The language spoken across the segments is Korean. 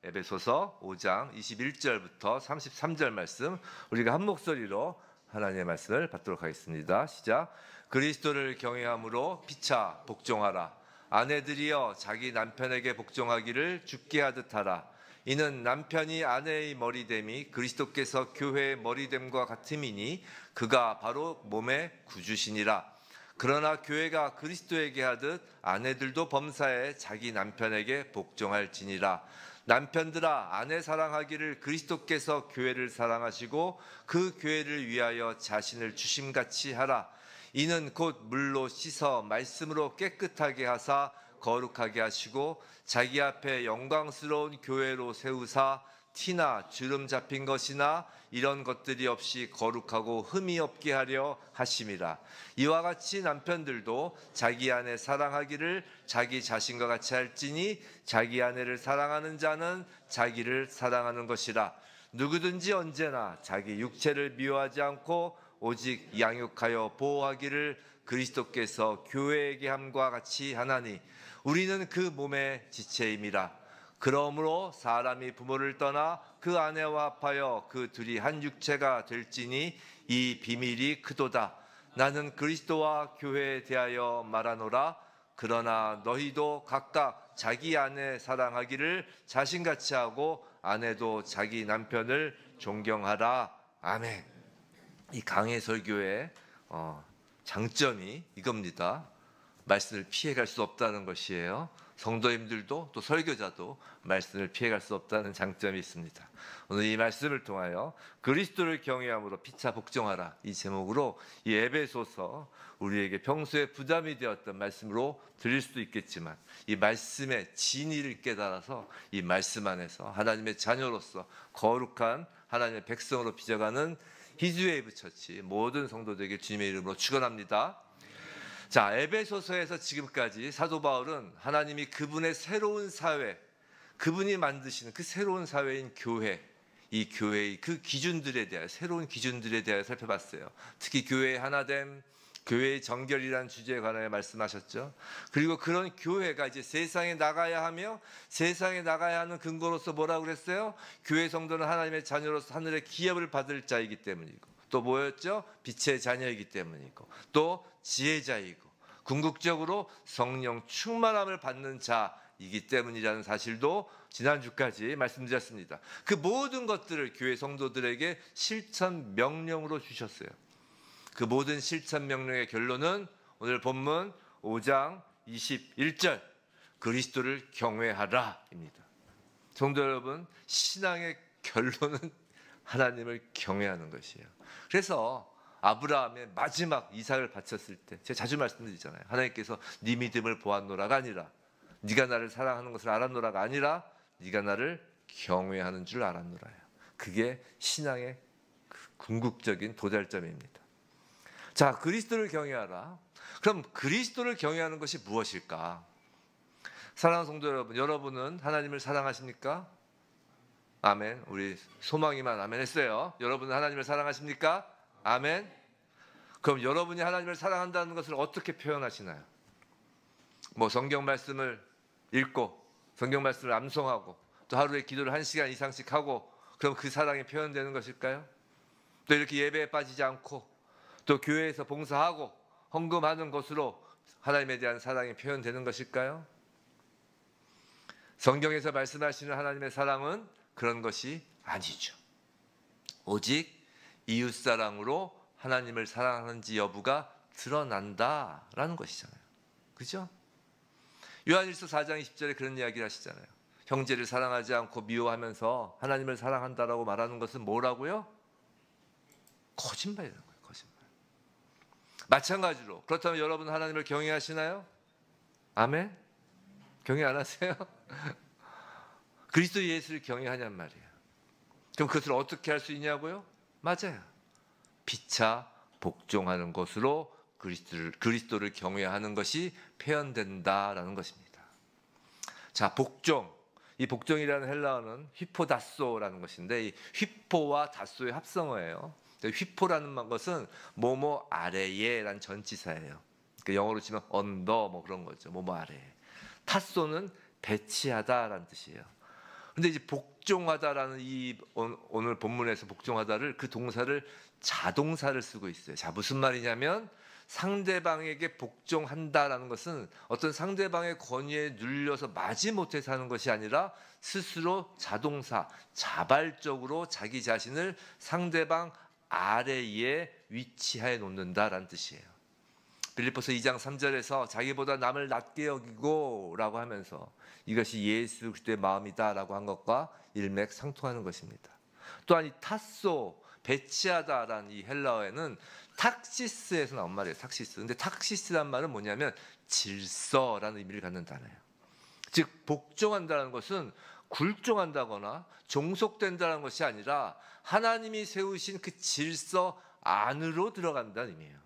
에베소서 5장 21절부터 33절 말씀, 우리가 한 목소리로 하나님의 말씀을 받도록 하겠습니다. 시작. 그리스도를 경외함으로 피차 복종하라. 아내들이여 자기 남편에게 복종하기를 죽게 하듯 하라. 이는 남편이 아내의 머리됨이 그리스도께서 교회의 머리됨과 같음이니 그가 바로 몸의 구주시니라. 그러나 교회가 그리스도에게 하듯 아내들도 범사에 자기 남편에게 복종할지니라. 남편들아, 아내 사랑하기를 그리스도께서 교회를 사랑하시고 그 교회를 위하여 자신을 주심같이 하라. 이는 곧 물로 씻어 말씀으로 깨끗하게 하사 거룩하게 하시고 자기 앞에 영광스러운 교회로 세우사 티나 주름 잡힌 것이나 이런 것들이 없이 거룩하고 흠이 없게 하려 하심이라. 이와 같이 남편들도 자기 아내 사랑하기를 자기 자신과 같이 할지니 자기 아내를 사랑하는 자는 자기를 사랑하는 것이라. 누구든지 언제나 자기 육체를 미워하지 않고 오직 양육하여 보호하기를 그리스도께서 교회에게 함과 같이 하나니 우리는 그 몸의 지체임이라. 그러므로 사람이 부모를 떠나 그 아내와 합하여 그 둘이 한 육체가 될지니 이 비밀이 크도다. 나는 그리스도와 교회에 대하여 말하노라. 그러나 너희도 각각 자기 아내 사랑하기를 자신같이 하고 아내도 자기 남편을 존경하라. 아멘. 이 강해 설교의 장점이 이겁니다. 말씀을 피해갈 수 없다는 것이에요. 성도님들도 또 설교자도 말씀을 피해갈 수 없다는 장점이 있습니다. 오늘 이 말씀을 통하여 그리스도를 경외함으로 피차 복종하라, 이 제목으로 이 에베소서, 우리에게 평소에 부담이 되었던 말씀으로 들릴 수도 있겠지만 이 말씀의 진리를 깨달아서 이 말씀 안에서 하나님의 자녀로서 거룩한 하나님의 백성으로 빚어가는 히즈웨이브 처치 모든 성도들에게 주님의 이름으로 축원합니다. 자, 에베소서에서 지금까지 사도 바울은 하나님이 그분의 새로운 사회, 그분이 만드시는 그 새로운 사회인 교회, 이 교회의 그 기준들에 대하여, 새로운 기준들에 대하여 살펴봤어요. 특히 교회의 하나됨, 교회의 정결이라는 주제에 관하여 말씀하셨죠. 그리고 그런 교회가 이제 세상에 나가야 하며, 세상에 나가야 하는 근거로서 뭐라고 그랬어요? 교회 성도는 하나님의 자녀로서 하늘의 기업을 받을 자이기 때문이고, 또 뭐였죠? 빛의 자녀이기 때문이고, 또 지혜자이고, 궁극적으로 성령 충만함을 받는 자이기 때문이라는 사실도 지난주까지 말씀드렸습니다. 그 모든 것들을 교회 성도들에게 실천 명령으로 주셨어요. 그 모든 실천 명령의 결론은 오늘 본문 5장 21절 그리스도를 경외하라입니다. 성도 여러분, 신앙의 결론은 하나님을 경외하는 것이에요. 그래서 아브라함의 마지막 이삭을 바쳤을 때 제가 자주 말씀드리잖아요. 하나님께서 네 믿음을 보았노라가 아니라, 네가 나를 사랑하는 것을 알았노라가 아니라, 네가 나를 경외하는 줄 알았노라요. 그게 신앙의 궁극적인 도달점입니다. 자, 그리스도를 경외하라. 그럼 그리스도를 경외하는 것이 무엇일까? 사랑하는 성도 여러분, 여러분은 하나님을 사랑하십니까? 아멘. 우리 소망이만 아멘 했어요. 여러분은 하나님을 사랑하십니까? 아멘. 그럼 여러분이 하나님을 사랑한다는 것을 어떻게 표현하시나요? 뭐 성경 말씀을 읽고 성경 말씀을 암송하고 또 하루에 기도를 1시간 이상씩 하고, 그럼 그 사랑이 표현되는 것일까요? 또 이렇게 예배에 빠지지 않고 또 교회에서 봉사하고 헌금하는 것으로 하나님에 대한 사랑이 표현되는 것일까요? 성경에서 말씀하시는 하나님의 사랑은 그런 것이 아니죠. 오직 이웃사랑으로 하나님을 사랑하는지 여부가 드러난다라는 것이잖아요. 그죠? 요한일서 4장 20절에 그런 이야기를 하시잖아요. 형제를 사랑하지 않고 미워하면서 하나님을 사랑한다라고 말하는 것은 뭐라고요? 거짓말이라는 거예요. 거짓말. 마찬가지로 그렇다면 여러분 하나님을 경외하시나요? 아멘? 경외 안 하세요? 그리스도 예수를 경외하냔 말이에요. 그럼 그것을 어떻게 할 수 있냐고요? 맞아요. 피차 복종하는 것으로 그리스도를 경외하는 것이 표현된다라는 것입니다. 자, 복종. 이 복종이라는 헬라어는 휘포다소라는 것인데, 이 휘포와 다소의 합성어예요. 휘포라는 것은 뭐뭐 아래에라는 전치사예요. 그러니까 영어로 치면 언더 뭐 그런 거죠. 뭐뭐 아래. 타소는 배치하다라는 뜻이에요. 근데 이제 복종하다라는 이 오늘 본문에서 복종하다를 그 동사를 자동사를 쓰고 있어요. 자, 무슨 말이냐면 상대방에게 복종한다라는 것은 어떤 상대방의 권위에 눌려서 마지못해서 하는 것이 아니라 스스로 자동사, 자발적으로 자기 자신을 상대방 아래에 위치해 놓는다라는 뜻이에요. 빌립보서 2장 3절에서 자기보다 남을 낮게 여기고 라고 하면서 이것이 예수 그리스도의 마음이다라고 한 것과 일맥상통하는 것입니다. 또한 이 타소, 배치하다라는 이 헬라어에는 탁시스에서 나온 말이에요. 탁시스. 근데 탁시스란 말은 뭐냐면 질서라는 의미를 갖는 단어예요. 즉 복종한다는 것은 굴종한다거나 종속된다는 것이 아니라 하나님이 세우신 그 질서 안으로 들어간다는 의미예요.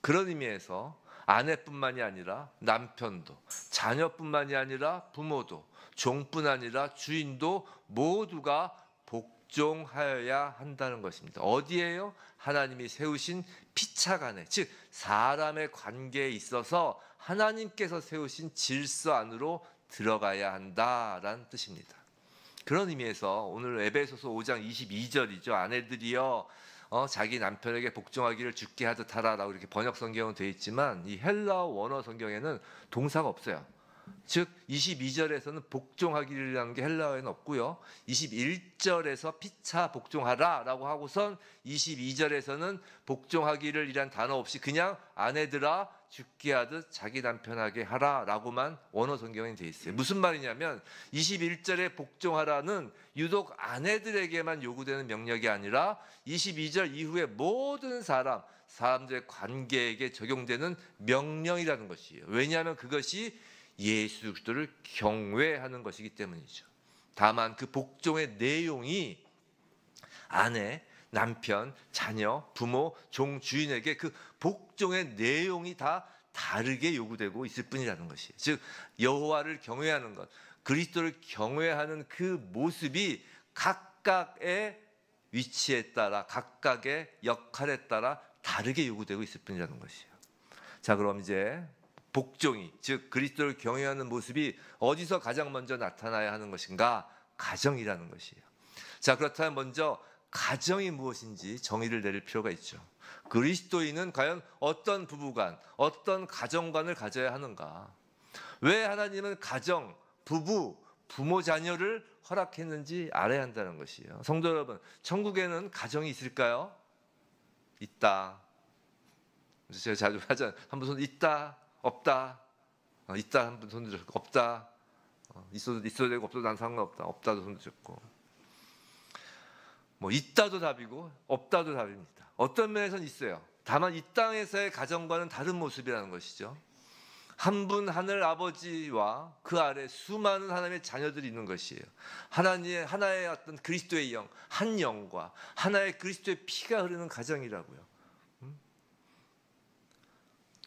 그런 의미에서 아내뿐만이 아니라 남편도, 자녀뿐만이 아니라 부모도, 종뿐 아니라 주인도 모두가 복종하여야 한다는 것입니다. 어디에요? 하나님이 세우신 피차간에, 즉 사람의 관계에 있어서 하나님께서 세우신 질서 안으로 들어가야 한다라는 뜻입니다. 그런 의미에서 오늘 에베소서 5장 22절이죠. 아내들이여 자기 남편에게 복종하기를 주께 하듯 하라라고 이렇게 번역 성경은 되어 있지만 이 헬라어 원어 성경에는 동사가 없어요. 즉 22절에서는 복종하기라는 게 헬라어에는 없고요. 21절에서 피차 복종하라라고 하고선 22절에서는 복종하기를 이란 단어 없이 그냥 아내들아 죽게 하듯 자기 남편에게 하라라고만 원어 성경에 되어 있어요. 무슨 말이냐면 21절에 복종하라는 유독 아내들에게만 요구되는 명령이 아니라 22절 이후에 모든 사람들의 관계에게 적용되는 명령이라는 것이에요. 왜냐하면 그것이 예수 그리스도를 경외하는 것이기 때문이죠. 다만 그 복종의 내용이 아내, 남편, 자녀, 부모, 종, 주인에게 그 복종의 내용이 다 다르게 요구되고 있을 뿐이라는 것이에요. 즉 여호와를 경외하는 것, 그리스도를 경외하는 그 모습이 각각의 위치에 따라 각각의 역할에 따라 다르게 요구되고 있을 뿐이라는 것이에요. 자, 그럼 이제 복종이, 즉 그리스도를 경외하는 모습이 어디서 가장 먼저 나타나야 하는 것인가? 가정이라는 것이에요. 자, 그렇다면 먼저 가정이 무엇인지 정의를 내릴 필요가 있죠. 그리스도인은 과연 어떤 부부관, 어떤 가정관을 가져야 하는가? 왜 하나님은 가정, 부부, 부모, 자녀를 허락했는지 알아야 한다는 것이에요. 성도 여러분, 천국에는 가정이 있을까요? 있다. 제가 자주 하잖아요. 한번 손 있다, 없다. 있다 한번 손 들었고, 없다. 있어도 되고 없어도 난 상관없다. 없다도 손 들었고. 뭐 있다도 답이고 없다도 답입니다. 어떤 면에서는 있어요. 다만 이 땅에서의 가정과는 다른 모습이라는 것이죠. 한 분 하늘 아버지와 그 아래 수많은 하나님의 자녀들이 있는 것이에요. 하나의 어떤 그리스도의 영, 한 영과 하나의 그리스도의 피가 흐르는 가정이라고요.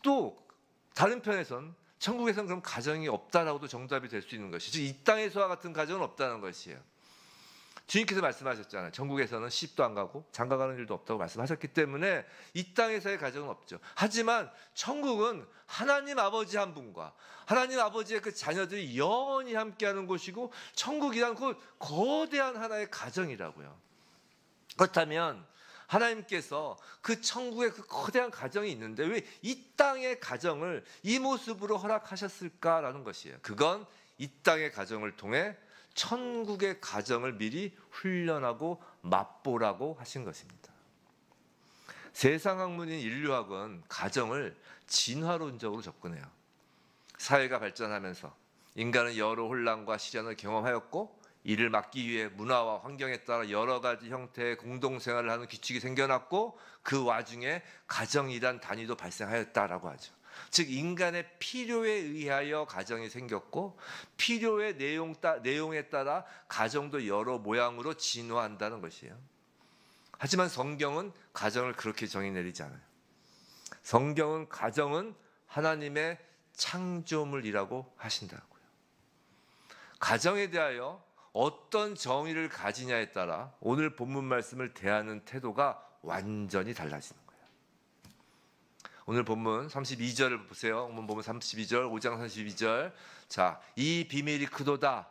또 다른 편에선 천국에서는 그럼 가정이 없다라고도 정답이 될 수 있는 것이죠. 즉 이 땅에서와 같은 가정은 없다는 것이에요. 주님께서 말씀하셨잖아요. 천국에서는 시집도 안 가고 장가가는 일도 없다고 말씀하셨기 때문에 이 땅에서의 가정은 없죠. 하지만 천국은 하나님 아버지 한 분과 하나님 아버지의 그 자녀들이 영원히 함께하는 곳이고 천국이란 그 거대한 하나의 가정이라고요. 그렇다면 하나님께서 그 천국의 그 거대한 가정이 있는데 왜 이 땅의 가정을 이 모습으로 허락하셨을까라는 것이에요. 그건 이 땅의 가정을 통해 천국의 가정을 미리 훈련하고 맛보라고 하신 것입니다. 세상 학문인 인류학은 가정을 진화론적으로 접근해요. 사회가 발전하면서 인간은 여러 혼란과 시련을 경험하였고 이를 막기 위해 문화와 환경에 따라 여러 가지 형태의 공동생활을 하는 규칙이 생겨났고 그 와중에 가정이란 단위도 발생하였다라고 하죠. 즉 인간의 필요에 의하여 가정이 생겼고 필요의 내용에 따라 가정도 여러 모양으로 진화한다는 것이에요. 하지만 성경은 가정을 그렇게 정의 내리지 않아요. 성경은 가정은 하나님의 창조물이라고 하신다고요. 가정에 대하여 어떤 정의를 가지냐에 따라 오늘 본문 말씀을 대하는 태도가 완전히 달라지는 거예요. 오늘 본문 32절을 보세요. 오늘 본문 32절, 5장 32절. 자, 이 비밀이 크도다.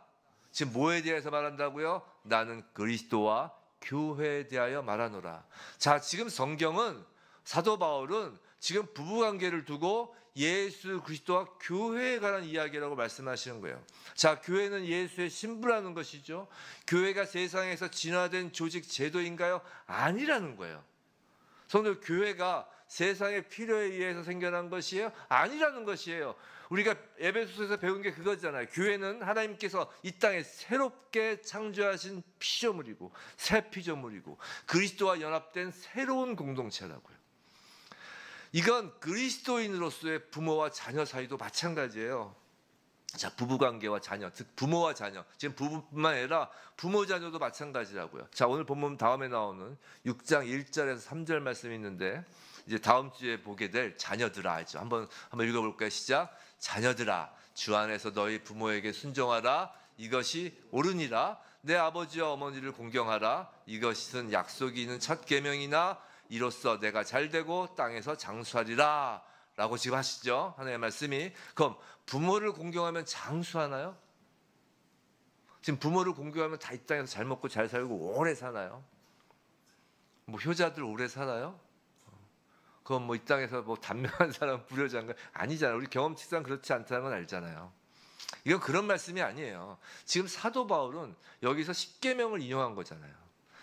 지금 뭐에 대해서 말한다고요? 나는 그리스도와 교회에 대하여 말하노라. 자, 지금 성경은 사도 바울은 지금 부부관계를 두고 예수 그리스도와 교회에 관한 이야기라고 말씀하시는 거예요. 자, 교회는 예수의 신부라는 것이죠. 교회가 세상에서 진화된 조직 제도인가요? 아니라는 거예요. 성도, 교회가 세상의 필요에 의해서 생겨난 것이에요? 아니라는 것이에요. 우리가 에베소서에서 배운 게 그거잖아요. 교회는 하나님께서 이 땅에 새롭게 창조하신 피조물이고 새 피조물이고 그리스도와 연합된 새로운 공동체라고요. 이건 그리스도인으로서의 부모와 자녀 사이도 마찬가지예요. 자, 부부관계와 자녀, 즉 부모와 자녀, 지금 부부뿐만 아니라 부모 자녀도 마찬가지라고요. 자, 오늘 본문 다음에 나오는 6장 1절에서 3절 말씀이 있는데 이제 다음 주에 보게 될 자녀들아, 알죠? 한번 읽어볼까요? 시작. 자녀들아, 주 안에서 너희 부모에게 순종하라. 이것이 옳으니라. 내 아버지와 어머니를 공경하라. 이것은 약속이 있는 첫 계명이나 이로써 내가 잘되고 땅에서 장수하리라. 라고 지금 하시죠? 하나님의 말씀이. 그럼 부모를 공경하면 장수하나요? 지금 부모를 공경하면 다 이 땅에서 잘 먹고 잘 살고 오래 사나요? 뭐 효자들 오래 살아요? 그건 뭐 이 땅에서 뭐 단명한 사람 불효자인가? 아니잖아요. 우리 경험치상 그렇지 않다는 건 알잖아요. 이건 그런 말씀이 아니에요. 지금 사도 바울은 여기서 십계명을 인용한 거잖아요.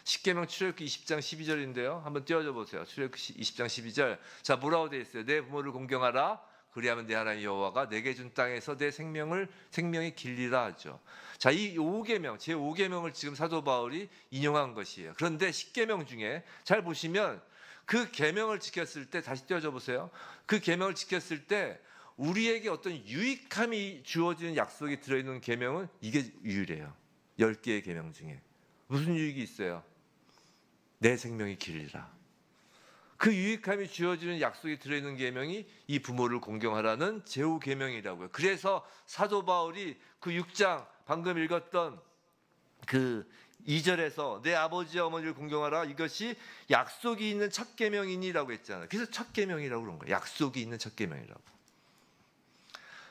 십계명 출애굽기 20장 12절인데요. 한번 띄워줘 보세요. 출애굽기 20장 12절. 자, 뭐라고 되어 있어요? 내 부모를 공경하라. 그리하면 내 하나님 여호와가 내게 준 땅에서 내 생명이 길리라 하죠. 자, 이 5계명, 제 5계명을 지금 사도 바울이 인용한 것이에요. 그런데 십계명 중에 잘 보시면 그 계명을 지켰을 때, 다시 띄워줘 보세요. 그 계명을 지켰을 때 우리에게 어떤 유익함이 주어지는 약속이 들어있는 계명은 이게 유일해요. 10개의 계명 중에. 무슨 유익이 있어요? 내 생명이 길리라. 그 유익함이 주어지는 약속이 들어있는 계명이 이 부모를 공경하라는 제5 계명이라고요. 그래서 사도 바울이 그 6장 방금 읽었던 그 2절에서 내 아버지와 어머니를 공경하라. 이것이 약속이 있는 첫 계명이니라고 했잖아요. 그래서 첫 계명이라고 그런 거예요. 약속이 있는 첫 계명이라고.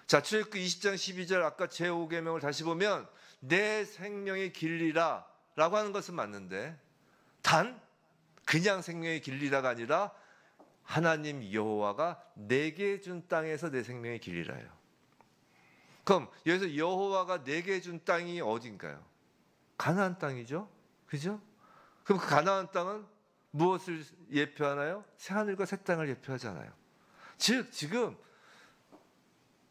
자, 출애굽기 20장 12절 아까 제5 계명을 다시 보면 내 생명이 길리라 라고 하는 것은 맞는데 단 그냥 생명이 길리라가 아니라 하나님 여호와가 내게 준 땅에서 내 생명이 길리라예요. 그럼 여기서 여호와가 내게 준 땅이 어딘가요? 가나안 땅이죠. 그죠? 그럼 그 가나안 땅은 무엇을 예표하나요? 새하늘과 새 땅을 예표하잖아요. 즉 지금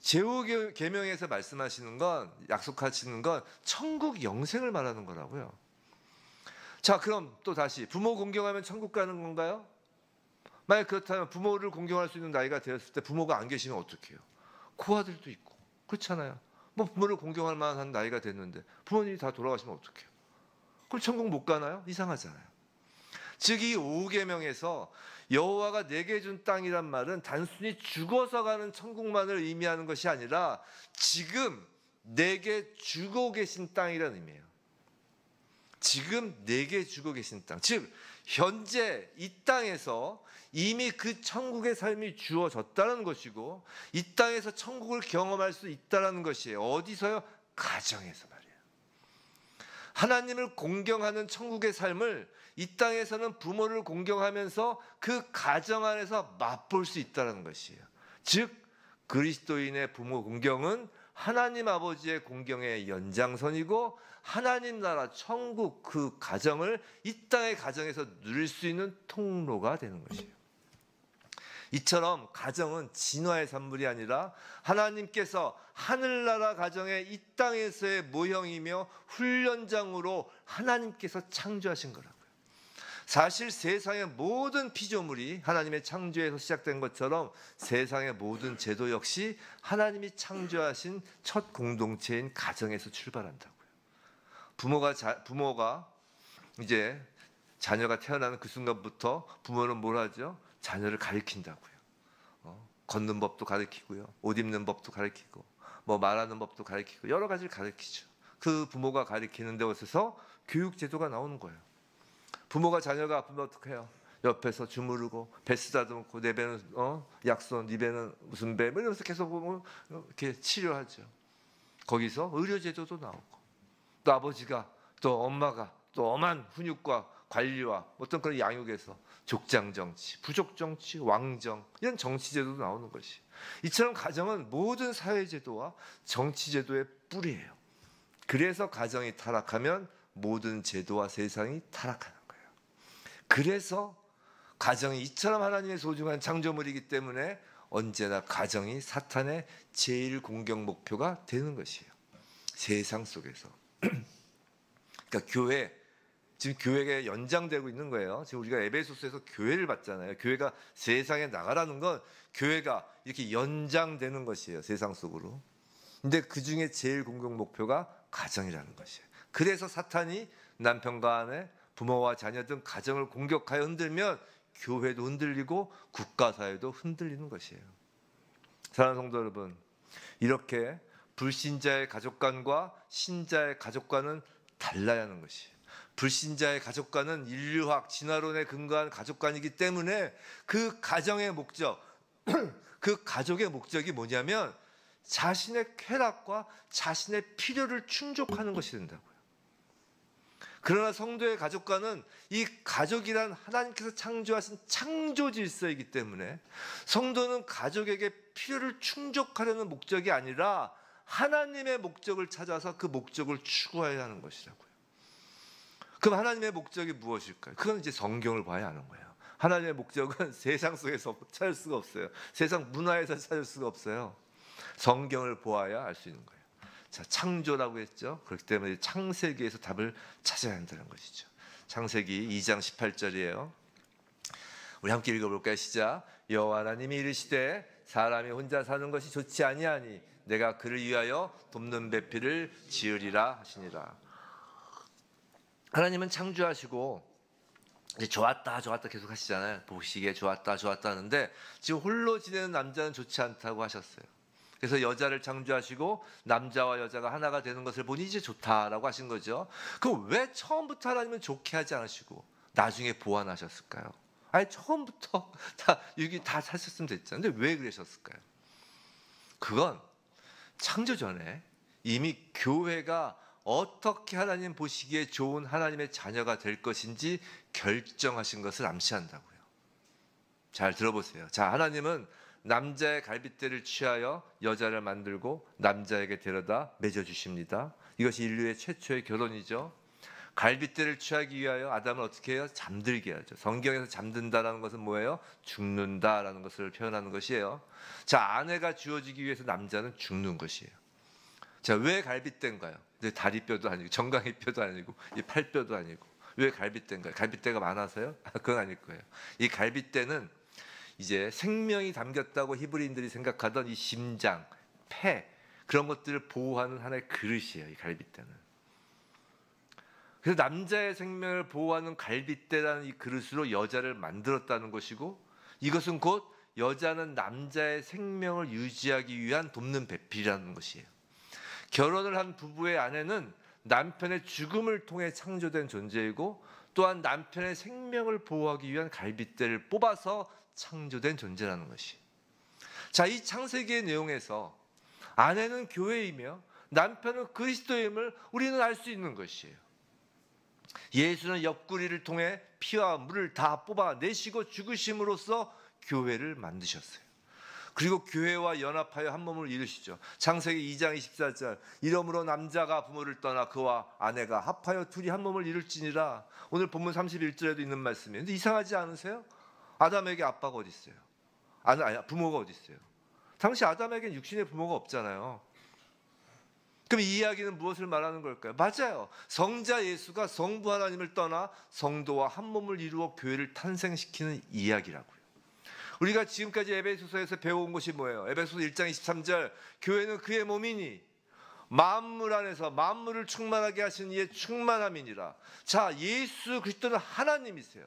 제5 계명에서 말씀하시는 건, 약속하시는 건 천국 영생을 말하는 거라고요. 자, 그럼 또 다시 부모 공경하면 천국 가는 건가요? 만약 그렇다면 부모를 공경할 수 있는 나이가 되었을 때 부모가 안 계시면 어떡해요? 고아들도 있고 그렇잖아요. 뭐 부모를 공경할 만한 나이가 됐는데 부모님이 다 돌아가시면 어떡해요? 그럼 천국 못 가나요? 이상하잖아요. 즉 이 5계명에서 여호와가 내게 준 땅이란 말은 단순히 죽어서 가는 천국만을 의미하는 것이 아니라 지금 내게 주고 계신 땅이라는 의미예요. 지금 내게 주고 계신 땅, 즉 현재 이 땅에서 이미 그 천국의 삶이 주어졌다는 것이고 이 땅에서 천국을 경험할 수 있다는 것이에요. 어디서요? 가정에서 말이에요. 하나님을 공경하는 천국의 삶을 이 땅에서는 부모를 공경하면서 그 가정 안에서 맛볼 수 있다는 것이에요. 즉 그리스도인의 부모 공경은 하나님 아버지의 공경의 연장선이고 하나님 나라 천국 그 가정을 이 땅의 가정에서 누릴 수 있는 통로가 되는 것이에요. 이처럼 가정은 진화의 산물이 아니라 하나님께서 하늘나라 가정의 이 땅에서의 모형이며 훈련장으로 하나님께서 창조하신 거라고요. 사실 세상의 모든 피조물이 하나님의 창조에서 시작된 것처럼 세상의 모든 제도 역시 하나님이 창조하신 첫 공동체인 가정에서 출발한다고요. 부모가 이제 자녀가 태어나는 그 순간부터 부모는 뭘 하죠? 자녀를 가르친다고요. 걷는 법도 가르치고요, 옷 입는 법도 가르치고, 뭐 말하는 법도 가르치고 여러 가지를 가르치죠. 그 부모가 가르치는 데 있어서 교육 제도가 나오는 거예요. 부모가 자녀가 아프면 어떻게 해요? 옆에서 주무르고 배 쓰다듬고 내 배는 약손, 네 배는 무슨 배, 이러면서 계속 이렇게 치료하죠. 거기서 의료 제도도 나오고 또 아버지가, 또 엄마가 또 엄한 훈육과 관리와 어떤 그런 양육에서 족장 정치, 부족 정치, 왕정 이런 정치 제도도 나오는 것이. 이처럼 가정은 모든 사회 제도와 정치 제도의 뿌리예요. 그래서 가정이 타락하면 모든 제도와 세상이 타락하는 거예요. 그래서 가정이 이처럼 하나님의 소중한 창조물이기 때문에 언제나 가정이 사탄의 제일 공격 목표가 되는 것이에요. 세상 속에서. 그러니까 교회, 지금 교회가 연장되고 있는 거예요. 지금 우리가 에베소서에서 교회를 봤잖아요. 교회가 세상에 나가라는 건 교회가 이렇게 연장되는 것이에요. 세상 속으로. 근데 그 중에 제일 공격 목표가 가정이라는 것이에요. 그래서 사탄이 남편과 아내, 부모와 자녀 등 가정을 공격하여 흔들면 교회도 흔들리고 국가사회도 흔들리는 것이에요. 사랑하는 성도 여러분, 이렇게 불신자의 가족관과 신자의 가족관은 달라야 하는 것이에요. 불신자의 가족관은 인류학, 진화론에 근거한 가족관이기 때문에 그 가정의 목적, 그 가족의 목적이 뭐냐면 자신의 쾌락과 자신의 필요를 충족하는 것이 된다고요. 그러나 성도의 가족관은 이 가족이란 하나님께서 창조하신 창조 질서이기 때문에 성도는 가족에게 필요를 충족하려는 목적이 아니라 하나님의 목적을 찾아서 그 목적을 추구해야 하는 것이라고요. 그럼 하나님의 목적이 무엇일까요? 그건 이제 성경을 봐야 하는 거예요. 하나님의 목적은 세상 속에서 찾을 수가 없어요. 세상 문화에서 찾을 수가 없어요. 성경을 보아야 알 수 있는 거예요. 자, 창조라고 했죠. 그렇기 때문에 창세기에서 답을 찾아야 한다는 것이죠. 창세기 2장 18절이에요. 우리 함께 읽어볼까요? 시작. 여호와 하나님이 이르시되 사람이 혼자 사는 것이 좋지 아니하니 내가 그를 위하여 돕는 배필을 지으리라 하시니라. 하나님은 창조하시고 이제 좋았다 계속 하시잖아요. 보시기에 좋았다 하는데 지금 홀로 지내는 남자는 좋지 않다고 하셨어요. 그래서 여자를 창조하시고 남자와 여자가 하나가 되는 것을 보니 이제 좋다라고 하신 거죠. 그럼 왜 처음부터 하나님은 좋게 하지 않으시고 나중에 보완하셨을까요? 아니 처음부터 다 여기 다 사셨으면 됐잖아요. 근데 왜 그러셨을까요? 그건 창조 전에 이미 교회가 어떻게 하나님 보시기에 좋은 하나님의 자녀가 될 것인지 결정하신 것을 암시한다고요. 잘 들어보세요. 자, 하나님은 남자의 갈빗대를 취하여 여자를 만들고 남자에게 데려다 맺어주십니다. 이것이 인류의 최초의 결혼이죠. 갈빗대를 취하기 위하여 아담을 어떻게 해요? 잠들게 하죠. 성경에서 잠든다라는 것은 뭐예요? 죽는다라는 것을 표현하는 것이에요. 자, 아내가 주어지기 위해서 남자는 죽는 것이에요. 자, 왜 갈빗대인가요? 다리뼈도 아니고 정강이뼈도 아니고 이 팔뼈도 아니고 왜 갈빗대인가요? 갈빗대가 많아서요? 그건 아닐 거예요. 이 갈빗대는 이제 생명이 담겼다고 히브리인들이 생각하던 이 심장, 폐 그런 것들을 보호하는 하나의 그릇이에요. 이 갈빗대는. 그래서 남자의 생명을 보호하는 갈빗대라는 이 그릇으로 여자를 만들었다는 것이고 이것은 곧 여자는 남자의 생명을 유지하기 위한 돕는 배필이라는 것이에요. 결혼을 한 부부의 아내는 남편의 죽음을 통해 창조된 존재이고 또한 남편의 생명을 보호하기 위한 갈빗대를 뽑아서 창조된 존재라는 것이. 자, 이 창세기의 내용에서 아내는 교회이며 남편은 그리스도임을 우리는 알 수 있는 것이에요. 예수는 옆구리를 통해 피와 물을 다 뽑아내시고 죽으심으로써 교회를 만드셨어요. 그리고 교회와 연합하여 한 몸을 이루시죠. 창세기 2장 24절 이러므로 남자가 부모를 떠나 그와 아내가 합하여 둘이 한 몸을 이룰지니라. 오늘 본문 31절에도 있는 말씀이에요. 근데 이상하지 않으세요? 아담에게 아빠가 어디 있어요? 아니, 부모가 어디 있어요? 당시 아담에게는 육신의 부모가 없잖아요. 그럼 이 이야기는 무엇을 말하는 걸까요? 맞아요. 성자 예수가 성부 하나님을 떠나 성도와 한 몸을 이루어 교회를 탄생시키는 이야기라고요. 우리가 지금까지 에베소서에서 배워온 것이 뭐예요? 에베소서 1장 23절 교회는 그의 몸이니 만물 안에서 만물을 충만하게 하신 이의 충만함이니라. 자, 예수 그리스도는 하나님이세요.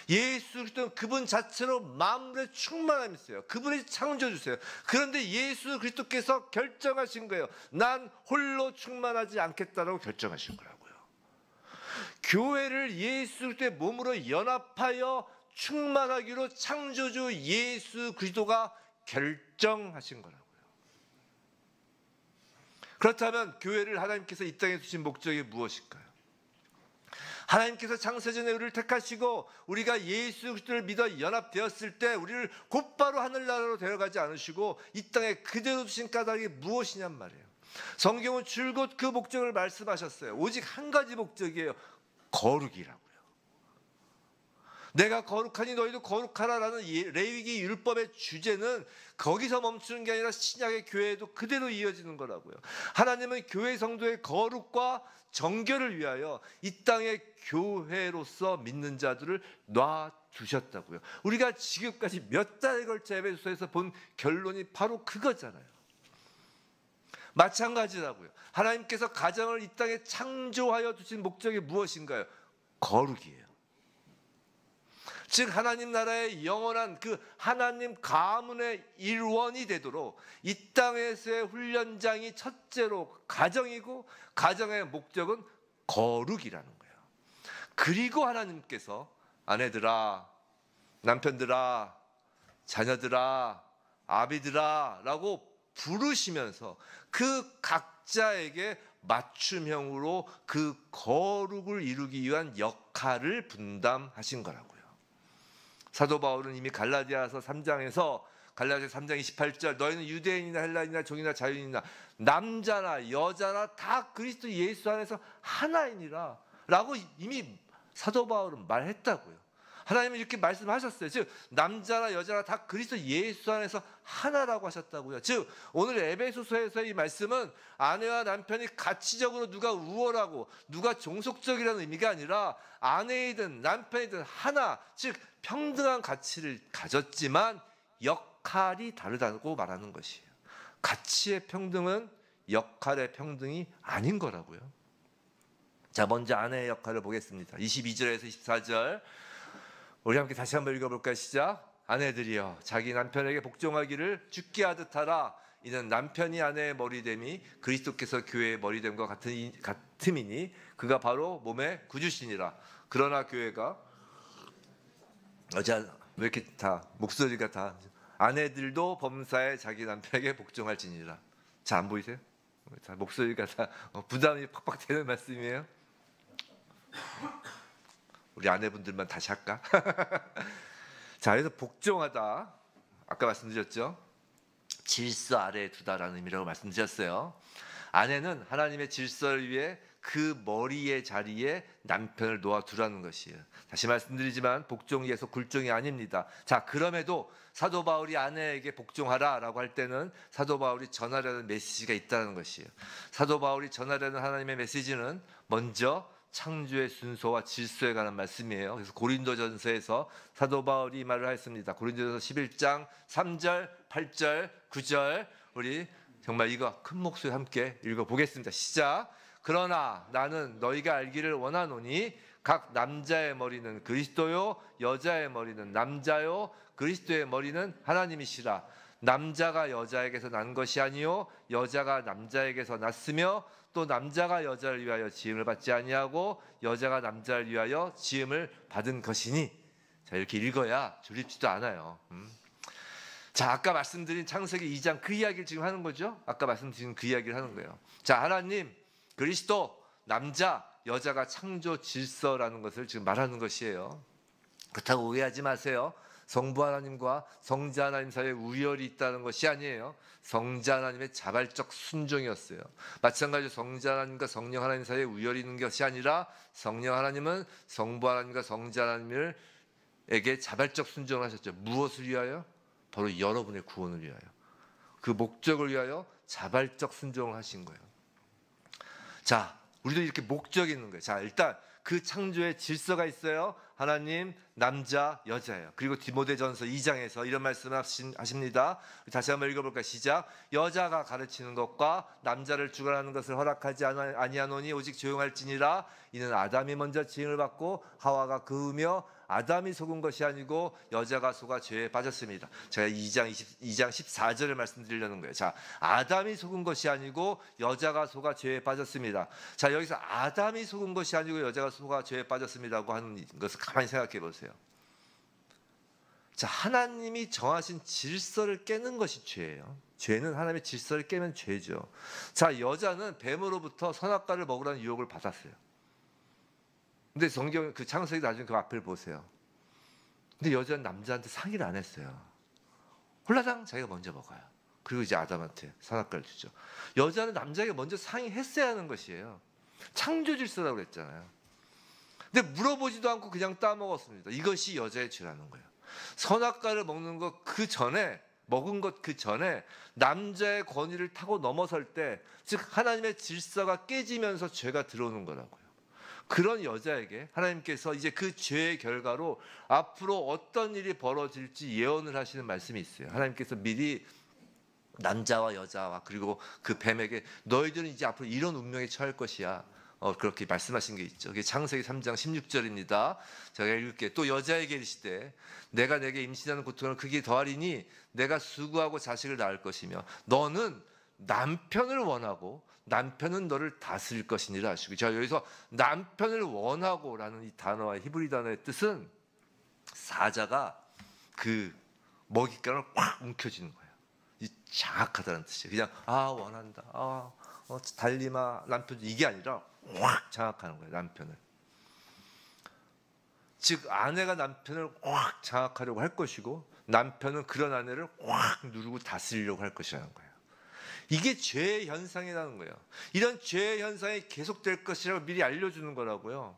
예수 그리스도는 그분 자체로 만물의 충만함이 있어요. 그분이 창조주세요. 그런데 예수 그리스도께서 결정하신 거예요. 난 홀로 충만하지 않겠다라고 결정하신 거라고요. 교회를 예수 그리스도의 몸으로 연합하여 충만하기로 창조주 예수 그리스도가 결정하신 거라고요. 그렇다면 교회를 하나님께서 이 땅에 두신 목적이 무엇일까요? 하나님께서 창세전에 우리를 택하시고 우리가 예수 그리스도를 믿어 연합되었을 때 우리를 곧바로 하늘나라로 데려가지 않으시고 이 땅에 그대로 두신 까닭이 무엇이냔 말이에요. 성경은 줄곧 그 목적을 말씀하셨어요. 오직 한 가지 목적이에요. 거룩이라고요. 내가 거룩하니 너희도 거룩하라라는 레위기 율법의 주제는 거기서 멈추는 게 아니라 신약의 교회에도 그대로 이어지는 거라고요. 하나님은 교회 성도의 거룩과 정결을 위하여 이 땅의 교회로서 믿는 자들을 놔두셨다고요. 우리가 지금까지 몇 달에 걸쳐 에베소서에서 본 결론이 바로 그거잖아요. 마찬가지라고요. 하나님께서 가정을 이 땅에 창조하여 두신 목적이 무엇인가요? 거룩이에요. 즉 하나님 나라의 영원한 그 하나님 가문의 일원이 되도록 이 땅에서의 훈련장이 첫째로 가정이고 가정의 목적은 거룩이라는 거예요. 그리고 하나님께서 아내들아, 남편들아, 자녀들아, 아비들아 라고 부르시면서 그 각자에게 맞춤형으로 그 거룩을 이루기 위한 역할을 분담하신 거라고요. 사도 바울은 이미 갈라디아서 3장에서 갈라디아 3장 28절 너희는 유대인이나 헬라인이나 종이나 자유인이나 남자나 여자나 다 그리스도 예수 안에서 하나이니라 라고 이미 사도 바울은 말했다고요. 하나님은 이렇게 말씀하셨어요. 즉 남자나 여자나 다 그리스도 예수 안에서 하나라고 하셨다고요. 즉 오늘 에베소서에서의 이 말씀은 아내와 남편이 가치적으로 누가 우월하고 누가 종속적이라는 의미가 아니라 아내이든 남편이든 하나, 즉 평등한 가치를 가졌지만 역할이 다르다고 말하는 것이에요. 가치의 평등은 역할의 평등이 아닌 거라고요. 자, 먼저 아내의 역할을 보겠습니다. 22절에서 24절 우리 함께 다시 한번 읽어볼까요? 시작. 아내들이여 자기 남편에게 복종하기를 죽게 하듯 하라. 이는 남편이 아내의 머리됨이 그리스도께서 교회의 머리됨과 같음이니 그가 바로 몸의 구주시니라. 그러나 교회가 왜 이렇게 다 목소리가 다 아내들도 범사에 자기 남편에게 복종할지니라. 자, 안 보이세요? 자, 목소리가 다 부담이 팍팍 되는 말씀이에요. 우리 아내분들만 다시 할까? 자, 그래서 복종하다 아까 말씀드렸죠. 질서 아래에 두다라는 의미라고 말씀드렸어요. 아내는 하나님의 질서를 위해 그 머리의 자리에 남편을 놓아두라는 것이에요. 다시 말씀드리지만 복종이 계속 굴종이 아닙니다. 자, 그럼에도 사도 바울이 아내에게 복종하라라고 할 때는 사도 바울이 전하려는 메시지가 있다는 것이에요. 사도 바울이 전하려는 하나님의 메시지는 먼저 창조의 순서와 질서에 관한 말씀이에요. 그래서 고린도전서에서 사도 바울이 이 말을 했습니다. 고린도전서 11장 3절, 8절, 9절 우리 정말 이거 큰 목소리 함께 읽어보겠습니다. 시작. 그러나 나는 너희가 알기를 원하노니 각 남자의 머리는 그리스도요 여자의 머리는 남자요 그리스도의 머리는 하나님이시라. 남자가 여자에게서 난 것이 아니요 여자가 남자에게서 났으며 또 남자가 여자를 위하여 지음을 받지 아니하고 여자가 남자를 위하여 지음을 받은 것이니. 자, 이렇게 읽어야 조립지도 않아요. 자, 아까 말씀드린 창세기 2장 그 이야기를 지금 하는 거죠. 아까 말씀드린 그 이야기를 하는 거예요. 자, 하나님, 그리스도, 남자, 여자가 창조 질서라는 것을 지금 말하는 것이에요. 그렇다고 오해하지 마세요. 성부 하나님과 성자 하나님 사이에 우열이 있다는 것이 아니에요. 성자 하나님의 자발적 순종이었어요. 마찬가지로 성자 하나님과 성령 하나님 사이에 우열이 있는 것이 아니라 성령 하나님은 성부 하나님과 성자 하나님에게 자발적 순종을 하셨죠. 무엇을 위하여? 바로 여러분의 구원을 위하여. 그 목적을 위하여 자발적 순종을 하신 거예요. 자, 우리도 이렇게 목적이 있는 거예요. 자, 일단 그 창조의 질서가 있어요. 하나님, 남자, 여자예요. 그리고 디모데전서 2장에서 이런 말씀을 하십니다. 다시 한번 읽어볼까요? 시작. 여자가 가르치는 것과 남자를 주관하는 것을 허락하지 아니하노니 오직 조용할지니라. 이는 아담이 먼저 지음을 받고 하와가 그으며 아담이 속은 것이 아니고 여자가 속아 죄에 빠졌습니다. 제가 2장 14절을 말씀드리려는 거예요. 자, 아담이 속은 것이 아니고 여자가 속아 죄에 빠졌습니다. 자, 여기서 아담이 속은 것이 아니고 여자가 속아 죄에 빠졌습니다고 하는 것을 가만히 생각해 보세요. 자, 하나님이 정하신 질서를 깨는 것이 죄예요. 죄는 하나님의 질서를 깨면 죄죠. 자, 여자는 뱀으로부터 선악과를 먹으라는 유혹을 받았어요. 근데 성경 그 창세기 나중에 그 앞을 보세요. 근데 여자는 남자한테 상의를 안 했어요. 홀라당 자기가 먼저 먹어요. 그리고 이제 아담한테 선악과를 주죠. 여자는 남자에게 먼저 상의했어야 하는 것이에요. 창조 질서라고 그랬잖아요. 근데 물어보지도 않고 그냥 따먹었습니다. 이것이 여자의 죄라는 거예요. 선악과를 먹는 것 그 전에, 먹은 것 그 전에 남자의 권위를 타고 넘어설 때, 즉 하나님의 질서가 깨지면서 죄가 들어오는 거라고요. 그런 여자에게 하나님께서 이제 그 죄의 결과로 앞으로 어떤 일이 벌어질지 예언을 하시는 말씀이 있어요. 하나님께서 미리 남자와 여자와 그리고 그 뱀에게 너희들은 이제 앞으로 이런 운명에 처할 것이야. 그렇게 말씀하신 게 있죠. 그게 창세기 3장 16절입니다. 제가 읽을게요. 또 여자에게 이르시되 내가 내게 임신하는 고통을 크게 더하리니 내가 수고하고 자식을 낳을 것이며 너는 남편을 원하고 남편은 너를 다스릴 것이니라 하시고, 자, 여기서 남편을 원하고라는 이 단어와 히브리 단어의 뜻은 사자가 그 먹잇감을 꽉 움켜쥐는 거예요. 이 장악하다는 뜻이에요. 그냥 원한다. 달리마 남편, 이게 아니라 확 장악하는 거예요. 남편을. 즉 아내가 남편을 확 장악하려고 할 것이고 남편은 그런 아내를 확 누르고 다스리려고 할 것이라는 거예요. 이게 죄의 현상이라는 거예요. 이런 죄의 현상이 계속될 것이라고 미리 알려주는 거라고요.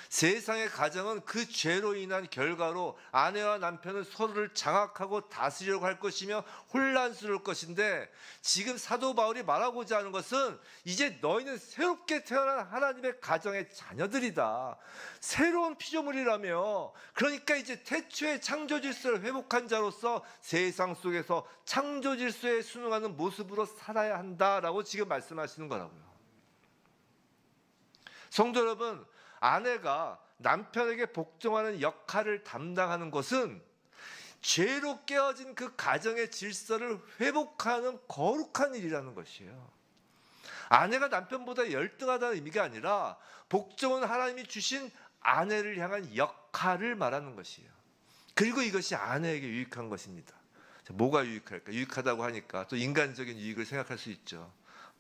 세상의 가정은 그 죄로 인한 결과로 아내와 남편은 서로를 장악하고 다스리려고 할 것이며 혼란스러울 것인데, 지금 사도 바울이 말하고자 하는 것은 이제 너희는 새롭게 태어난 하나님의 가정의 자녀들이다. 새로운 피조물이라며. 그러니까 이제 태초의 창조 질서를 회복한 자로서 세상 속에서 창조 질서에 순응하는 모습으로 살아야 한다라고 지금 말씀하시는 거라고요. 성도 여러분, 아내가 남편에게 복종하는 역할을 담당하는 것은 죄로 깨어진 그 가정의 질서를 회복하는 거룩한 일이라는 것이에요. 아내가 남편보다 열등하다는 의미가 아니라 복종은 하나님이 주신 아내를 향한 역할을 말하는 것이에요. 그리고 이것이 아내에게 유익한 것입니다. 뭐가 유익할까? 유익하다고 하니까 또 인간적인 유익을 생각할 수 있죠.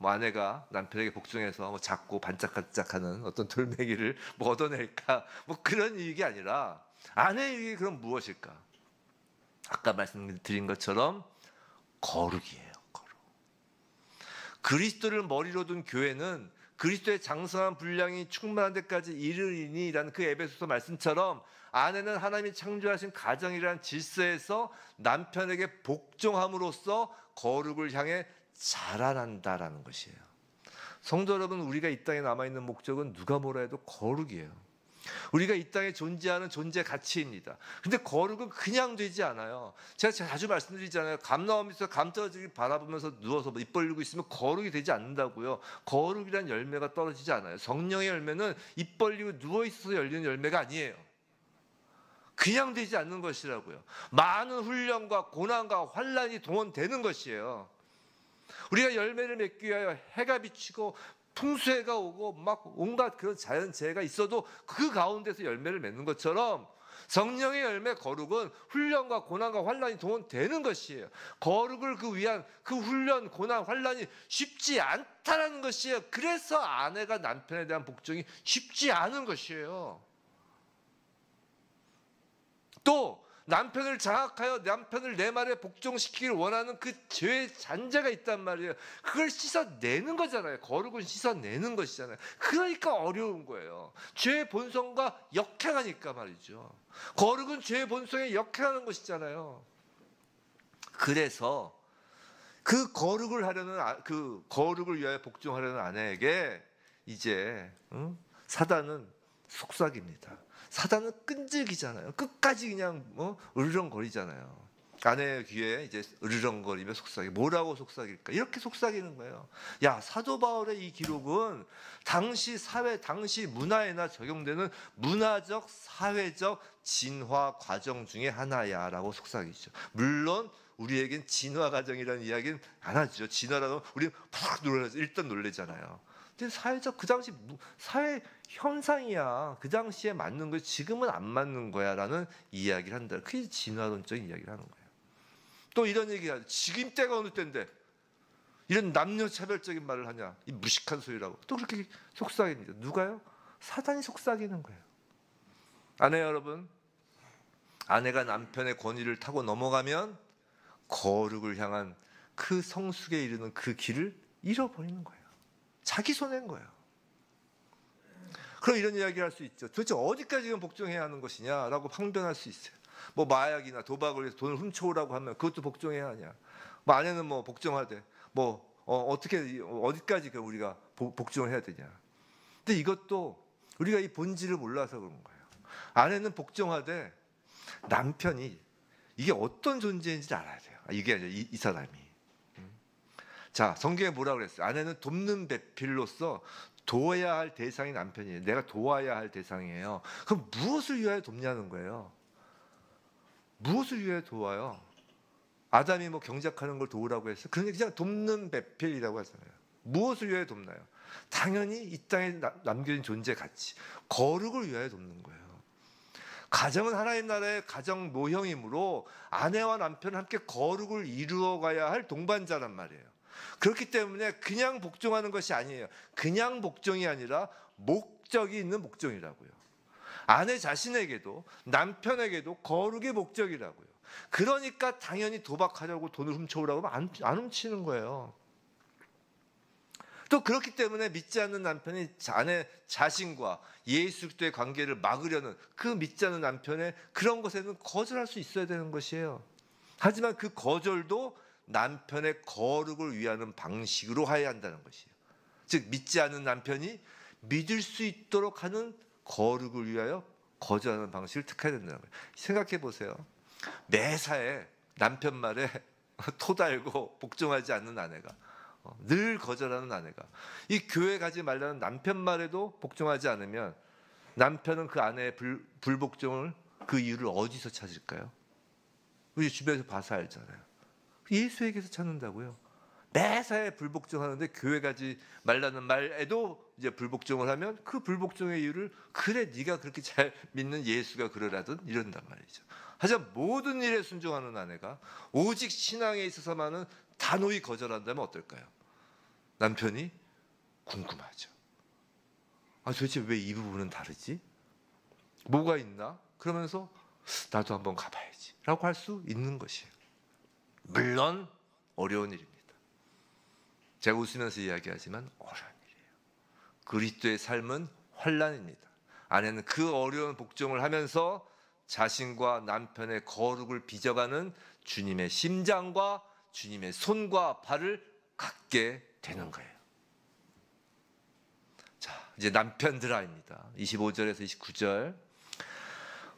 아내가 남편에게 복종해서 작고 반짝반짝하는 어떤 돌멩이를 얻어낼까? 그런 유익이 아니라 아내의 유익이 그럼 무엇일까? 아까 말씀드린 것처럼 거룩이에요. 거룩. 그리스도를 머리로 둔 교회는 그리스도의 장성한 분량이 충만한 데까지 이르리니라는 그 에베소서 말씀처럼 아내는 하나님이 창조하신 가정이라는 질서에서 남편에게 복종함으로써 거룩을 향해 자라난다라는 것이에요. 성도 여러분, 우리가 이 땅에 남아있는 목적은 누가 뭐라 해도 거룩이에요. 우리가 이 땅에 존재하는 존재 가치입니다. 근데 거룩은 그냥 되지 않아요. 제가 자주 말씀드리잖아요. 감 나오면서 감 떨어지길 바라보면서 누워서 입 벌리고 있으면 거룩이 되지 않는다고요. 거룩이란 열매가 떨어지지 않아요. 성령의 열매는 입 벌리고 누워있어서 열리는 열매가 아니에요. 그냥 되지 않는 것이라고요. 많은 훈련과 고난과 환난이 동원되는 것이에요. 우리가 열매를 맺기 위하여 해가 비치고 풍수해가 오고 막 온갖 그런 자연재해가 있어도 그 가운데서 열매를 맺는 것처럼 성령의 열매 거룩은 훈련과 고난과 환난이 동원되는 것이에요. 거룩을 위한 그 훈련, 고난, 환난이 쉽지 않다라는 것이에요. 그래서 아내가 남편에 대한 복종이 쉽지 않은 것이에요. 또 남편을 장악하여 남편을 내 말에 복종시키길 원하는 그 죄의 잔재가 있단 말이에요. 그걸 씻어내는 거잖아요. 거룩은 씻어내는 것이잖아요. 그러니까 어려운 거예요. 죄의 본성과 역행하니까 말이죠. 거룩은 죄의 본성에 역행하는 것이잖아요. 그래서 그 거룩을 위하여 복종하려는 아내에게 이제 사단은 속삭입니다. 사단은 끈질기잖아요. 끝까지 그냥 으르렁거리잖아요. 아내의 귀에 이제 으르렁거리며 속삭이. 뭐라고 속삭일까? 이렇게 속삭이는 거예요. 야, 사도 바울의 이 기록은 당시 사회, 당시 문화에나 적용되는 문화적, 사회적 진화 과정 중에 하나야라고 속삭이죠. 물론 우리에겐 진화 과정이라는 이야기는 안 하죠. 진화라고 우리는 팍 놀라죠. 일단 놀래잖아요. 근데 사회적 그 당시 사회 현상이야. 그 당시에 맞는 거 지금은 안 맞는 거야라는 이야기를 한다. 그게 진화론적인 이야기를 하는 거예요. 또 이런 얘기가 지금 때가 어느 때인데 이런 남녀차별적인 말을 하냐. 이 무식한 소리라고. 또 그렇게 속삭입니다. 누가요? 사단이 속삭이는 거예요. 아내 여러분, 아내가 남편의 권위를 타고 넘어가면 거룩을 향한 그 성숙에 이르는 그 길을 잃어버리는 거예요. 자기 손해인 거예요. 그럼 이런 이야기를 할 수 있죠. 도대체 어디까지 복종해야 하는 것이냐라고 항변할 수 있어요. 뭐 마약이나 도박을 해서 돈을 훔쳐오라고 하면 그것도 복종해야 하냐. 뭐 아내는 뭐 복종하되 뭐 어떻게 어디까지 우리가 복종을 해야 되냐. 근데 이것도 우리가 이 본질을 몰라서 그런 거예요. 아내는 복종하되 남편이 이게 어떤 존재인지 알아야 돼요. 이게 이 사람이. 자, 성경에 뭐라고 그랬어요? 아내는 돕는 배필로서 도와야 할 대상이 남편이에요. 내가 도와야 할 대상이에요. 그럼 무엇을 위하여 돕냐는 거예요. 무엇을 위하여 도와요? 아담이 뭐 경작하는 걸 도우라고 했어요. 그냥 돕는 배필이라고 하잖아요. 무엇을 위하여 돕나요? 당연히 이 땅에 남겨진 존재 가치, 거룩을 위하여 돕는 거예요. 가정은 하나님 나라의 가정 모형이므로 아내와 남편은 함께 거룩을 이루어가야 할 동반자란 말이에요. 그렇기 때문에 그냥 복종하는 것이 아니에요. 그냥 복종이 아니라 목적이 있는 복종이라고요. 아내 자신에게도 남편에게도 거룩의 목적이라고요. 그러니까 당연히 도박하려고 돈을 훔쳐오라고 하면 안 훔치는 거예요. 또 그렇기 때문에 믿지 않는 남편이 아내 자신과 예수 그리스도의 관계를 막으려는 그 믿지 않는 남편의 그런 것에는 거절할 수 있어야 되는 것이에요. 하지만 그 거절도 남편의 거룩을 위하는 방식으로 해야 한다는 것이에요. 즉 믿지 않는 남편이 믿을 수 있도록 하는 거룩을 위하여 거절하는 방식을 택해야 된다는 거예요. 생각해 보세요. 매사에 남편 말에 토달고 복종하지 않는 아내가, 늘 거절하는 아내가, 이 교회 가지 말라는 남편 말에도 복종하지 않으면 남편은 그 아내의 불복종을 그 이유를 어디서 찾을까요? 우리 주변에서 봐서 알잖아요. 예수에게서 찾는다고요. 매사에 불복종하는데 교회 가지 말라는 말에도 이제 불복종을 하면 그 불복종의 이유를 그래 네가 그렇게 잘 믿는 예수가 그러라든 이런단 말이죠. 하지만 모든 일에 순종하는 아내가 오직 신앙에 있어서만은 단호히 거절한다면 어떨까요? 남편이 궁금하죠. 도대체 왜 이 부분은 다르지? 뭐가 있나? 그러면서 나도 한번 가봐야지 라고 할 수 있는 것이에요. 물론 어려운 일입니다. 제가 웃으면서 이야기하지만 어려운 일이에요. 그리스도의 삶은 환난입니다. 아내는 그 어려운 복종을 하면서 자신과 남편의 거룩을 빚어가는 주님의 심장과 주님의 손과 발을 갖게 되는 거예요. 자, 이제 남편들아입니다. 25절에서 29절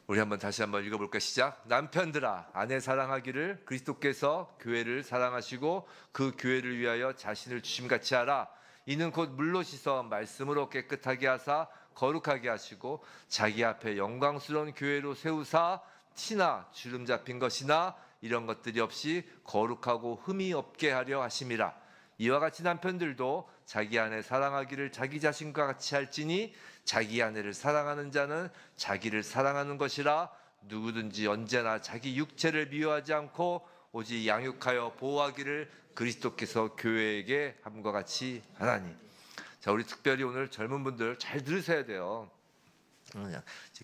우리 다시 한번 읽어볼까요? 시작. 남편들아, 아내 사랑하기를 그리스도께서 교회를 사랑하시고 그 교회를 위하여 자신을 주심같이 하라. 이는 곧 물로 씻어 말씀으로 깨끗하게 하사 거룩하게 하시고 자기 앞에 영광스러운 교회로 세우사 티나 주름 잡힌 것이나 이런 것들이 없이 거룩하고 흠이 없게 하려 하심이라. 이와 같이 남편들도 자기 아내 사랑하기를 자기 자신과 같이 할지니 자기 아내를 사랑하는 자는 자기를 사랑하는 것이라. 누구든지 언제나 자기 육체를 미워하지 않고 오직 양육하여 보호하기를 그리스도께서 교회에게 함과 같이 하나니. 자, 우리 특별히 오늘 젊은 분들 잘 들으셔야 돼요.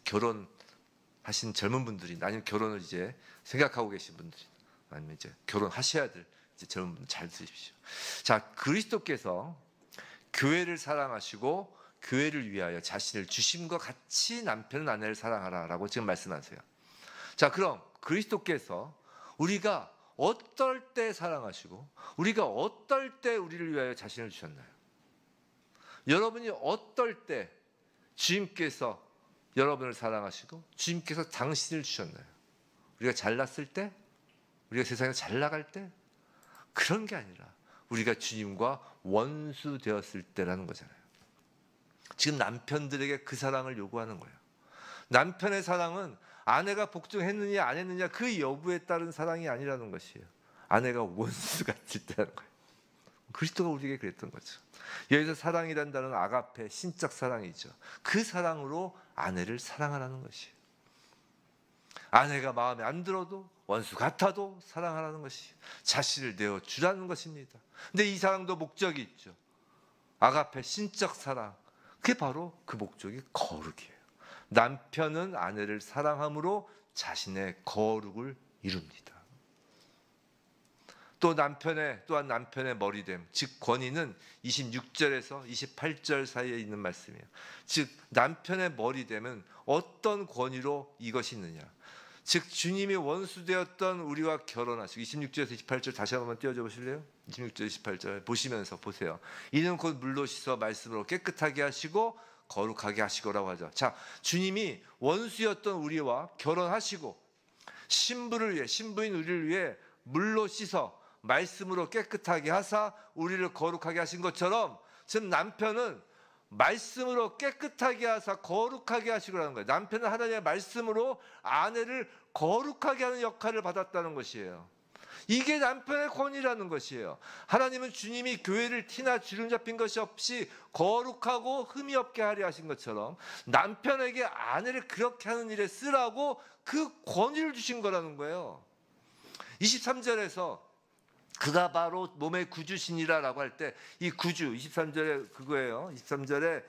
결혼하신 젊은 분들이, 아니면 결혼을 이제 생각하고 계신 분들이, 아니면 이제 결혼하셔야 될 이제 젊은 분들 잘 들으십시오. 자, 그리스도께서 교회를 사랑하시고 교회를 위하여 자신을 주심과 같이 남편은 아내를 사랑하라라고 지금 말씀하세요. 자, 그럼 그리스도께서 우리가 어떨 때 사랑하시고 우리가 어떨 때 우리를 위하여 자신을 주셨나요? 여러분이 어떨 때 주님께서 여러분을 사랑하시고 주님께서 당신을 주셨나요? 우리가 잘났을 때? 우리가 세상에 잘 나갈 때? 그런 게 아니라 우리가 주님과 원수 되었을 때라는 거잖아요. 지금 남편들에게 그 사랑을 요구하는 거예요. 남편의 사랑은 아내가 복종했느냐 안 했느냐 그 여부에 따른 사랑이 아니라는 것이에요. 아내가 원수 같을 때라는 거예요. 그리스도가 우리에게 그랬던 거죠. 여기서 사랑이란 단어는 아가페, 신적 사랑이죠. 그 사랑으로 아내를 사랑하라는 것이에요. 아내가 마음에 안 들어도 원수 같아도 사랑하라는 것이 자신을 내어주라는 것입니다. 근데 이 사랑도 목적이 있죠. 아가페, 신적 사랑. 그게 바로 그 목적이 거룩이에요. 남편은 아내를 사랑함으로 자신의 거룩을 이룹니다. 또한 남편의 머리됨, 즉 권위는 26절에서 28절 사이에 있는 말씀이에요. 즉 남편의 머리됨은 어떤 권위로 이것이 있느냐. 즉 주님이 원수되었던 우리와 결혼하시고 26절에서 28절 다시 한번 띄워줘 보실래요? 26절 28절 보시면서 보세요. 이는 곧 물로 씻어 말씀으로 깨끗하게 하시고 거룩하게 하시고라고 하죠. 자, 주님이 원수였던 우리와 결혼하시고 신부인 우리를 위해 물로 씻어 말씀으로 깨끗하게 하사 우리를 거룩하게 하신 것처럼 지금 남편은 말씀으로 깨끗하게 하사 거룩하게 하시고라는 거예요. 남편은 하나님의 말씀으로 아내를 거룩하게 하는 역할을 받았다는 것이에요. 이게 남편의 권위라는 것이에요. 하나님은 주님이 교회를 티나 주름 잡힌 것이 없이 거룩하고 흠이 없게 하려 하신 것처럼 남편에게 아내를 그렇게 하는 일에 쓰라고 그 권위를 주신 거라는 거예요. 23절에서 그가 바로 몸의 구주시니라라고 할 때 이 구주 23절에 그거예요. 23절에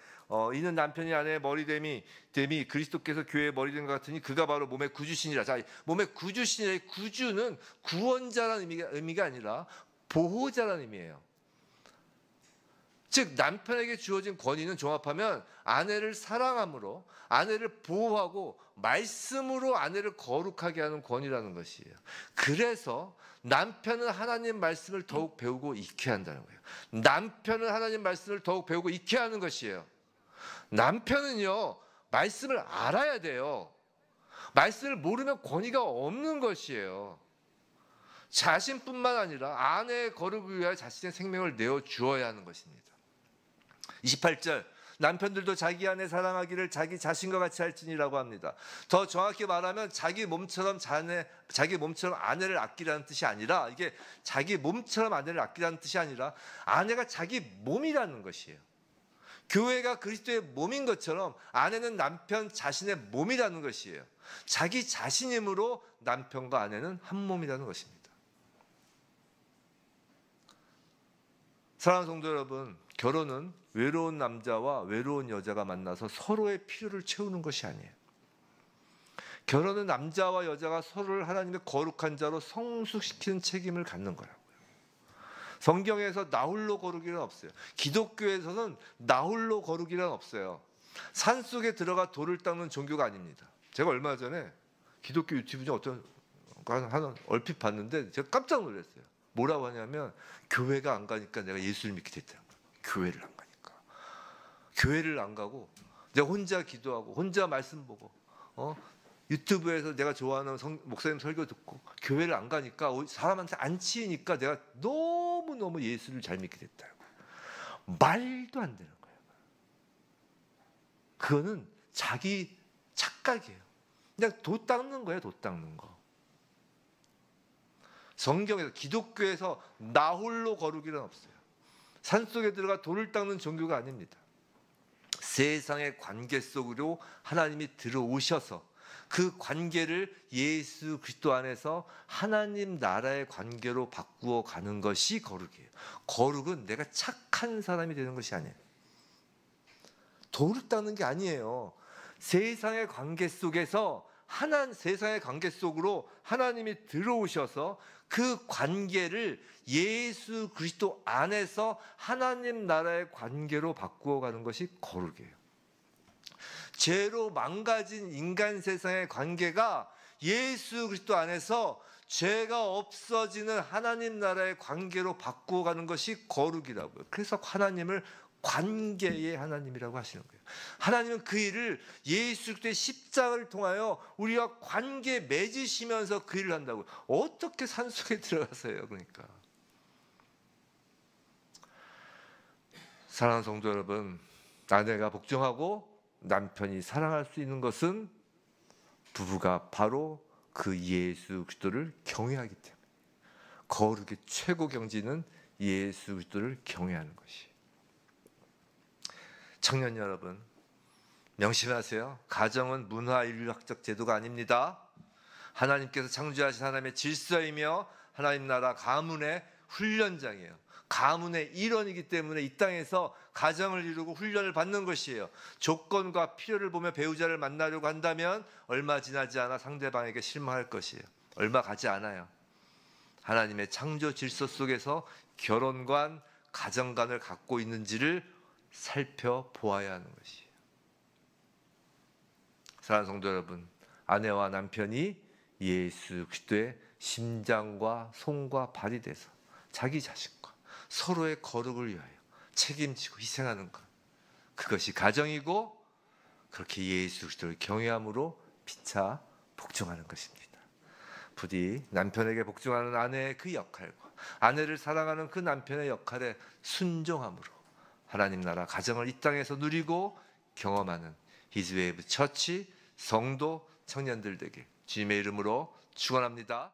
이는 남편이 아내의 머리됨이 그리스도께서 교회의 머리된 것 같으니 그가 바로 몸의 구주시니라. 자, 몸의 구주시니라. 구주는 구원자라는 의미가 아니라 보호자라는 의미예요. 즉 남편에게 주어진 권위는 종합하면 아내를 사랑함으로 아내를 보호하고 말씀으로 아내를 거룩하게 하는 권위라는 것이에요. 그래서 남편은 하나님 말씀을 더욱 배우고 익혀야 한다는 거예요. 남편은 하나님 말씀을 더욱 배우고 익혀야 하는 것이에요. 남편은요 말씀을 알아야 돼요. 말씀을 모르면 권위가 없는 것이에요. 자신뿐만 아니라 아내의 거룩을 위하여 자신의 생명을 내어주어야 하는 것입니다. 28절 남편들도 자기 아내 사랑하기를 자기 자신과 같이 할지니라고 합니다. 더 정확히 말하면 자기 몸처럼 아내를 아끼라는 뜻이 아니라 이게 자기 몸처럼 아내를 아끼라는 뜻이 아니라 아내가 자기 몸이라는 것이에요. 교회가 그리스도의 몸인 것처럼 아내는 남편 자신의 몸이라는 것이에요. 자기 자신이므로 남편과 아내는 한 몸이라는 것입니다. 사랑하는 성도 여러분, 결혼은 외로운 남자와 외로운 여자가 만나서 서로의 필요를 채우는 것이 아니에요. 결혼은 남자와 여자가 서로를 하나님의 거룩한 자로 성숙시키는 책임을 갖는 거라고요. 성경에서 나홀로 거룩이란 없어요. 기독교에서는 나홀로 거룩이란 없어요. 산속에 들어가 돌을 닦는 종교가 아닙니다. 제가 얼마 전에 기독교 유튜브 중 어떤 하나 얼핏 봤는데 제가 깜짝 놀랐어요. 뭐라고 하냐면 교회가 안 가니까 내가 예수를 믿게 됐다는 거예요. 교회를 안 가니까. 교회를 안 가고 내가 혼자 기도하고 혼자 말씀 보고 유튜브에서 내가 좋아하는 목사님 설교 듣고 교회를 안 가니까 사람한테 안 치이니까 내가 너무너무 예수를 잘 믿게 됐다는 거예요. 말도 안 되는 거예요. 그거는 자기 착각이에요. 그냥 도 닦는 거예요. 도 닦는 거. 성경에서 기독교에서 나홀로 거룩이란 없어요. 산속에 들어가 돌을 닦는 종교가 아닙니다. 세상의 관계 속으로 하나님이 들어오셔서 그 관계를 예수 그리스도 안에서 하나님 나라의 관계로 바꾸어 가는 것이 거룩이에요. 거룩은 내가 착한 사람이 되는 것이 아니에요. 돌을 닦는 게 아니에요. 세상의 관계 속에서 세상의 관계 속으로 하나님이 들어오셔서 그 관계를 예수 그리스도 안에서 하나님 나라의 관계로 바꾸어 가는 것이 거룩이에요. 죄로 망가진 인간 세상의 관계가 예수 그리스도 안에서 죄가 없어지는 하나님 나라의 관계로 바꾸어 가는 것이 거룩이라고요. 그래서 하나님을 관계의 하나님이라고 하시는 거예요. 하나님은 그 일을 예수 그리스도의 십자가를 통하여 우리와 관계 맺으시면서 그 일을 한다고요. 어떻게 산속에 들어가서 해요? 그러니까 사랑하는 성도 여러분, 아내가 복종하고 남편이 사랑할 수 있는 것은 부부가 바로 그 예수 그리스도를 경외하기 때문에. 거룩의 최고 경지는 예수 그리스도를 경외하는 것이. 청년 여러분, 명심하세요. 가정은 문화인류학적 제도가 아닙니다. 하나님께서 창조하신 하나님의 질서이며 하나님 나라 가문의 훈련장이에요. 가문의 일원이기 때문에 이 땅에서 가정을 이루고 훈련을 받는 것이에요. 조건과 필요를 보며 배우자를 만나려고 한다면 얼마 지나지 않아 상대방에게 실망할 것이에요. 얼마 가지 않아요. 하나님의 창조 질서 속에서 결혼관, 가정관을 갖고 있는지를 살펴보아야 하는 것이에요. 사랑하는 성도 여러분, 아내와 남편이 예수 그리스도의 심장과 손과 발이 돼서 자기 자신과 서로의 거룩을 위하여 책임지고 희생하는 것, 그것이 가정이고 그렇게 예수 그리스도를 경외함으로 피차 복종하는 것입니다. 부디 남편에게 복종하는 아내의 그 역할과 아내를 사랑하는 그 남편의 역할에 순종함으로 하나님 나라 가정을 이 땅에서 누리고 경험하는 히즈웨이브 처치 성도 청년들 되게 주님의 이름으로 축원합니다.